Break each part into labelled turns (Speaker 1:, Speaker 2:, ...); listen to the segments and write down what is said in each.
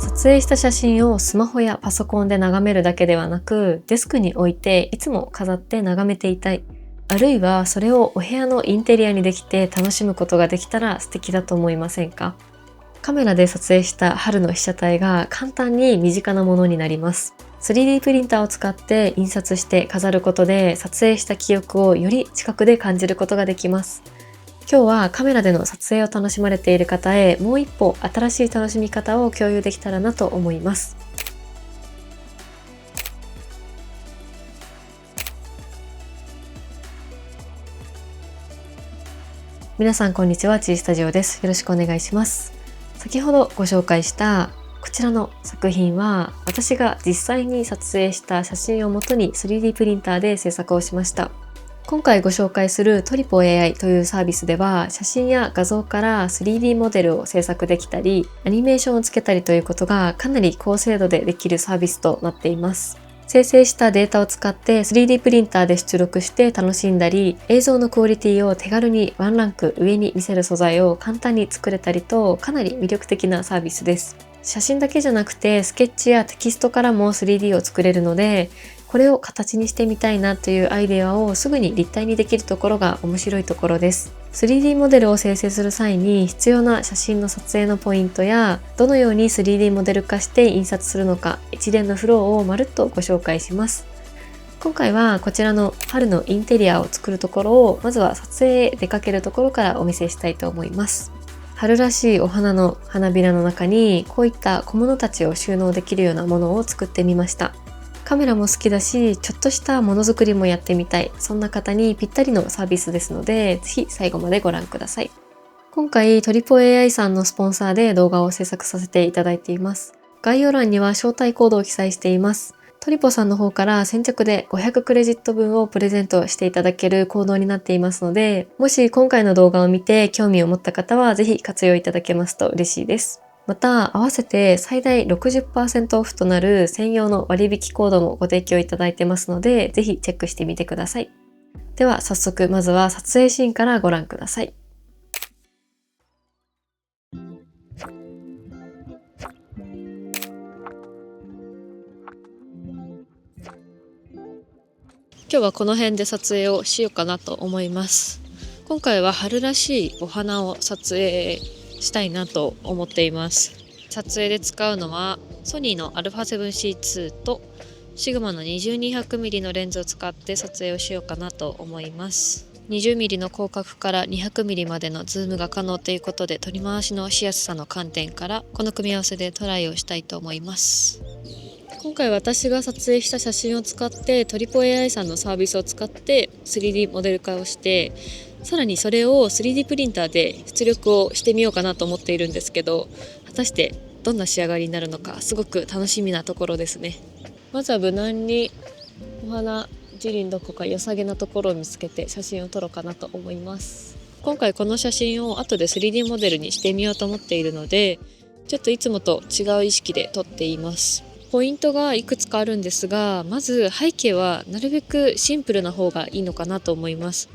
Speaker 1: 撮影した写真をスマホやパソコンで眺めるだけではなく、デスクに置いていつも飾って眺めていたい。あるいはそれをお部屋のインテリアにできて楽しむことができたら素敵だと思いませんか？カメラで撮影した春の被写体が簡単に身近なものになります。3D プリンターを使って印刷して飾ることで撮影した記憶をより近くで感じることができます。今日はカメラでの撮影を楽しまれている方へもう一歩新しい楽しみ方を共有できたらなと思います。皆さんこんにちは、ちースタジオです。よろしくお願いします。先ほどご紹介したこちらの作品は、私が実際に撮影した写真をもとに 3D プリンターで制作をしました。今回ご紹介するトリポ AI というサービスでは、写真や画像から 3D モデルを制作できたり、アニメーションをつけたりということがかなり高精度でできるサービスとなっています。生成したデータを使って 3D プリンターで出力して楽しんだり、映像のクオリティを手軽にワンランク上に見せる素材を簡単に作れたりと、かなり魅力的なサービスです。写真だけじゃなくてスケッチやテキストからも 3D を作れるので、これを形にしてみたいなというアイデアをすぐに立体にできるところが面白いところです。3D モデルを生成する際に必要な写真の撮影のポイントや、どのように 3D モデル化して印刷するのか、一連のフローをまるっとご紹介します。今回はこちらの春のインテリアを作るところを、まずは撮影へ出かけるところからお見せしたいと思います。春らしいお花の花びらの中にこういった小物たちを収納できるようなものを作ってみました。カメラも好きだし、ちょっとしたものづくりもやってみたい、そんな方にぴったりのサービスですので、ぜひ最後までご覧ください。今回トリポ AI さんのスポンサーで動画を制作させていただいています。概要欄には招待コードを記載しています。トリポさんの方から先着で500クレジット分をプレゼントしていただけるコードになっていますので、もし今回の動画を見て興味を持った方はぜひ活用いただけますと嬉しいです。また、合わせて最大 60% オフとなる専用の割引コードもご提供いただいてますので、ぜひチェックしてみてください。では早速、まずは撮影シーンからご覧ください。今日はこの辺で撮影をしようかなと思います。今回は春らしいお花を撮影したいなと思っています。撮影で使うのはソニーの α7C2 とシグマの 20-200mm のレンズを使って撮影をしようかなと思います。20mm の広角から 200mm までのズームが可能ということで、撮り回しのしやすさの観点からこの組み合わせでトライをしたいと思います。今回私が撮影した写真を使ってトリポ AI さんのサービスを使って 3D モデル化をして、さらにそれを 3D プリンターで出力をしてみようかなと思っているんですけど、果たしてどんな仕上がりになるのかすごく楽しみなところですね。まずは無難にお花樹林どこか良さげなところを見つけて写真を撮ろうかなと思います。今回この写真を後で 3D モデルにしてみようと思っているので、ちょっといつもと違う意識で撮っています。ポイントがいくつかあるんですが、まず背景はなるべくシンプルな方がいいのかなと思います。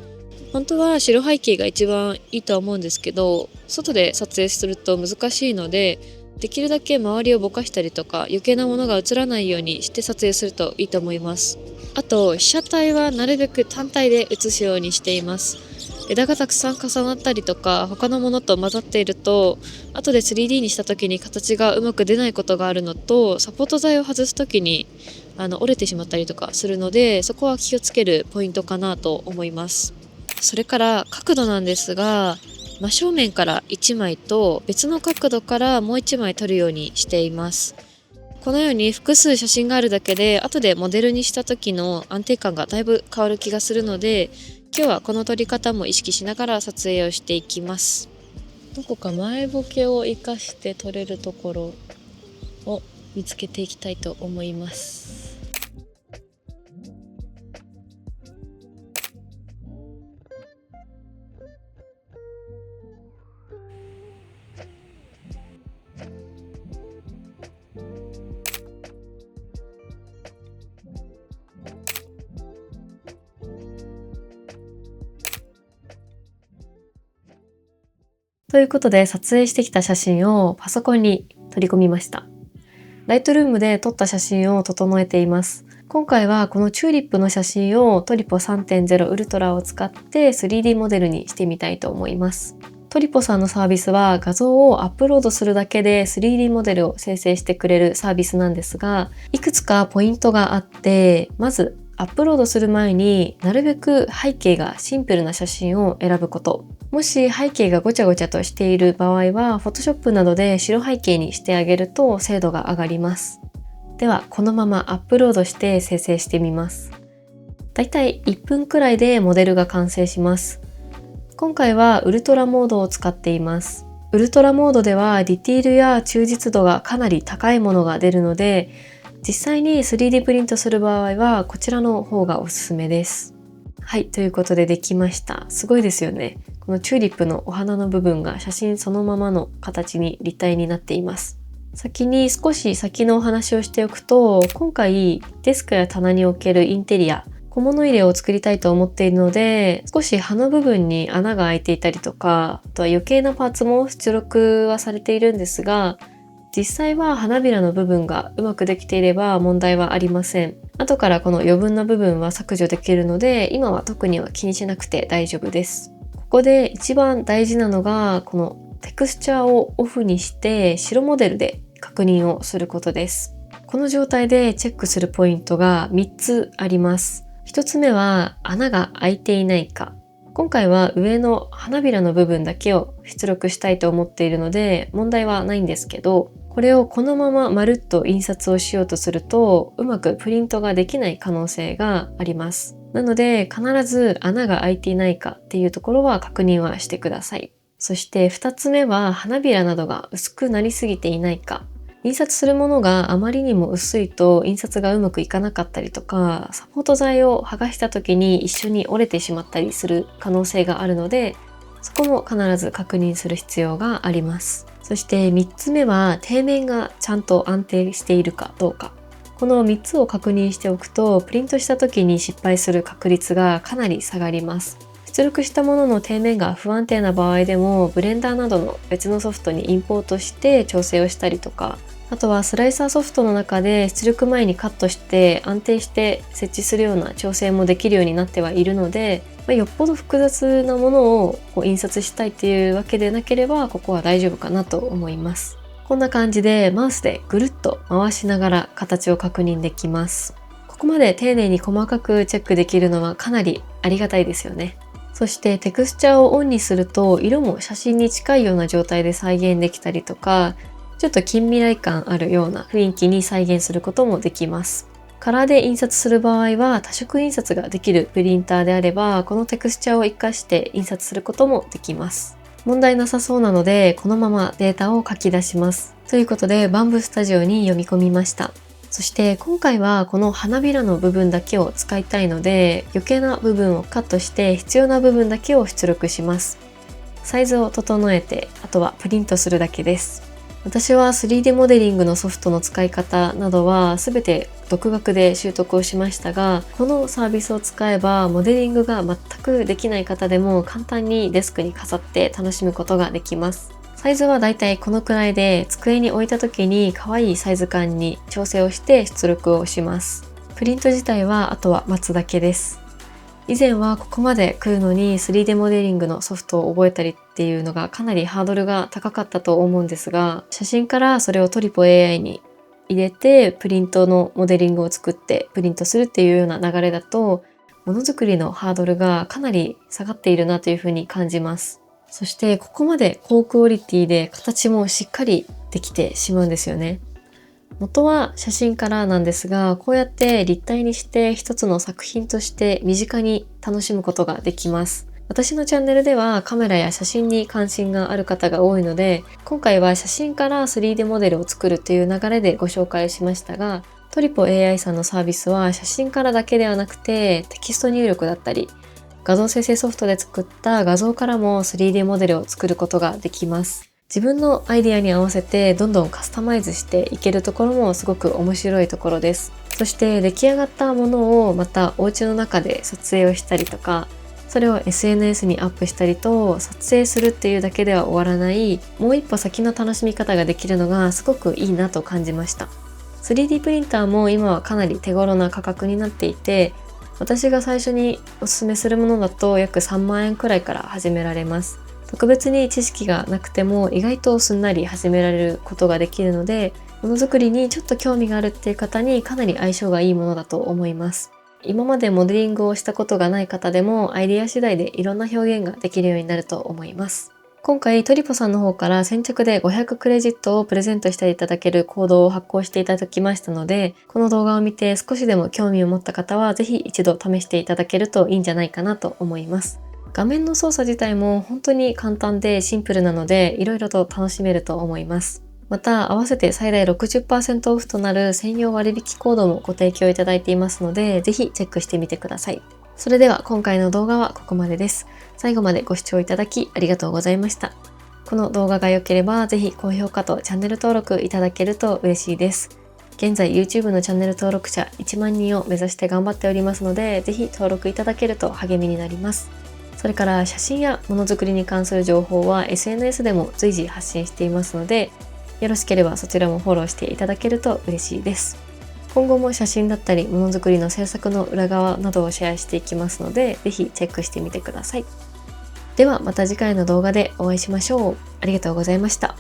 Speaker 1: 本当は白背景が一番いいとは思うんですけど、外で撮影すると難しいので、できるだけ周りをぼかしたりとか余計なものが映らないようにして撮影するといいと思います。あと被写体はなるべく単体で写すようにしています。枝がたくさん重なったりとか他のものと混ざっていると、後で 3D にした時に形がうまく出ないことがあるのと、サポート材を外す時に折れてしまったりとかするので、そこは気をつけるポイントかなと思います。それから角度なんですが、真正面から1枚と別の角度からもう1枚撮るようにしています。このように複数写真があるだけで後でモデルにした時の安定感がだいぶ変わる気がするので、今日はこの撮り方も意識しながら撮影をしていきます。どこか前ボケを生かして撮れるところを見つけていきたいと思います。ということで撮影してきた写真をパソコンに取り込みました。ライトルームで撮った写真を整えています。今回はこのチューリップの写真をトリポ 3.0 ウルトラを使って 3D モデルにしてみたいと思います。トリポさんのサービスは画像をアップロードするだけで 3D モデルを生成してくれるサービスなんですが、いくつかポイントがあって、まずアップロードする前になるべく背景がシンプルな写真を選ぶこと。もし背景がごちゃごちゃとしている場合は Photoshop などで白背景にしてあげると精度が上がります。ではこのままアップロードして生成してみます。だいたい1分くらいでモデルが完成します。今回はウルトラモードを使っています。ウルトラモードではディティールや忠実度がかなり高いものが出るので、実際に 3D プリントする場合はこちらの方がおすすめです。はい、ということでできました。すごいですよね。このチューリップのお花の部分が写真そのままの形に立体になっています。少し先のお話をしておくと、今回デスクや棚に置けるインテリア、小物入れを作りたいと思っているので、少し葉の部分に穴が開いていたりとか、あとは余計なパーツも出力はされているんですが、実際は花びらの部分がうまくできていれば問題はありません。後からこの余分な部分は削除できるので、今は特には気にしなくて大丈夫です。ここで一番大事なのが、このテクスチャーをオフにして白モデルで確認をすることです。この状態でチェックするポイントが3つあります。1つ目は穴が開いていないか。今回は上の花びらの部分だけを出力したいと思っているので問題はないんですけど、これをこのまままるっと印刷をしようとするとうまくプリントができない可能性があります。なので必ず穴が開いていないかっていうところは確認はしてください。そして2つ目は花びらなどが薄くなりすぎていないか。印刷するものがあまりにも薄いと印刷がうまくいかなかったりとか、サポート材を剥がした時に一緒に折れてしまったりする可能性があるので、そこも必ず確認する必要があります。そして3つ目は底面がちゃんと安定しているかどうか。この3つを確認しておくと、プリントした時に失敗する確率がかなり下がります。出力したものの底面が不安定な場合でも、ブレンダーなどの別のソフトにインポートして調整をしたりとか、あとはスライサーソフトの中で出力前にカットして安定して設置するような調整もできるようになってはいるので、よっぽど複雑なものを印刷したいっていうわけでなければここは大丈夫かなと思います。こんな感じでマウスでぐるっと回しながら形を確認できます。ここまで丁寧に細かくチェックできるのはかなりありがたいですよね。そしてテクスチャーをオンにすると色も写真に近いような状態で再現できたりとか、ちょっと近未来感あるような雰囲気に再現することもできます。カラーで印刷する場合は多色印刷ができるプリンターであれば、このテクスチャーを活かして印刷することもできます。問題なさそうなので、このままデータを書き出します。ということで、バンブスタジオに読み込みました。そして今回はこの花びらの部分だけを使いたいので、余計な部分をカットして必要な部分だけを出力します。サイズを整えて、あとはプリントするだけです。私は 3D モデリングのソフトの使い方などは全て独学で習得をしましたが、このサービスを使えばモデリングが全くできない方でも簡単にデスクに飾って楽しむことができます。サイズはだいたいこのくらいで、机に置いた時に可愛いサイズ感に調整をして出力をします。プリント自体はあとは待つだけです。以前はここまで来るのに 3D モデリングのソフトを覚えたりっていうのがかなりハードルが高かったと思うんですが、写真からそれをトリポ AI に入れてプリントのモデリングを作ってプリントするっていうような流れだと、ものづくりのハードルがかなり下がっているなというふうに感じます。そしてここまで高クオリティで形もしっかりできてしまうんですよね。元は写真からなんですが、こうやって立体にして一つの作品として身近に楽しむことができます。私のチャンネルではカメラや写真に関心がある方が多いので、今回は写真から 3D モデルを作るという流れでご紹介しましたが、トリポ AI さんのサービスは写真からだけではなくて、テキスト入力だったり、画像生成ソフトで作った画像からも 3D モデルを作ることができます。自分のアイディアに合わせてどんどんカスタマイズしていけるところもすごく面白いところです。そして出来上がったものをまたお家の中で撮影をしたりとか、それを SNS にアップしたりと、撮影するっていうだけでは終わらない、もう一歩先の楽しみ方ができるのがすごくいいなと感じました。3D プリンターも今はかなり手頃な価格になっていて、私が最初におすすめするものだと約3万円くらいから始められます。特別に知識がなくても意外とすんなり始められることができるので、ものづくりにちょっと興味があるっていう方にかなり相性がいいものだと思います。今までモデリングをしたことがない方でもアイデア次第でいろんな表現ができるようになると思います。今回トリポさんの方から先着で500クレジットをプレゼントしていただけるコードを発行していただきましたので、この動画を見て少しでも興味を持った方はぜひ一度試していただけるといいんじゃないかなと思います。画面の操作自体も本当に簡単でシンプルなので、いろいろと楽しめると思います。また、合わせて最大 60% オフとなる専用割引コードもご提供いただいていますので、ぜひチェックしてみてください。それでは今回の動画はここまでです。最後までご視聴いただきありがとうございました。この動画が良ければぜひ高評価とチャンネル登録いただけると嬉しいです。現在 YouTube のチャンネル登録者1万人を目指して頑張っておりますので、ぜひ登録いただけると励みになります。それから写真やものづくりに関する情報は SNS でも随時発信していますので、よろしければそちらもフォローしていただけると嬉しいです。今後も写真だったりものづくりの制作の裏側などをシェアしていきますので、ぜひチェックしてみてください。ではまた次回の動画でお会いしましょう。ありがとうございました。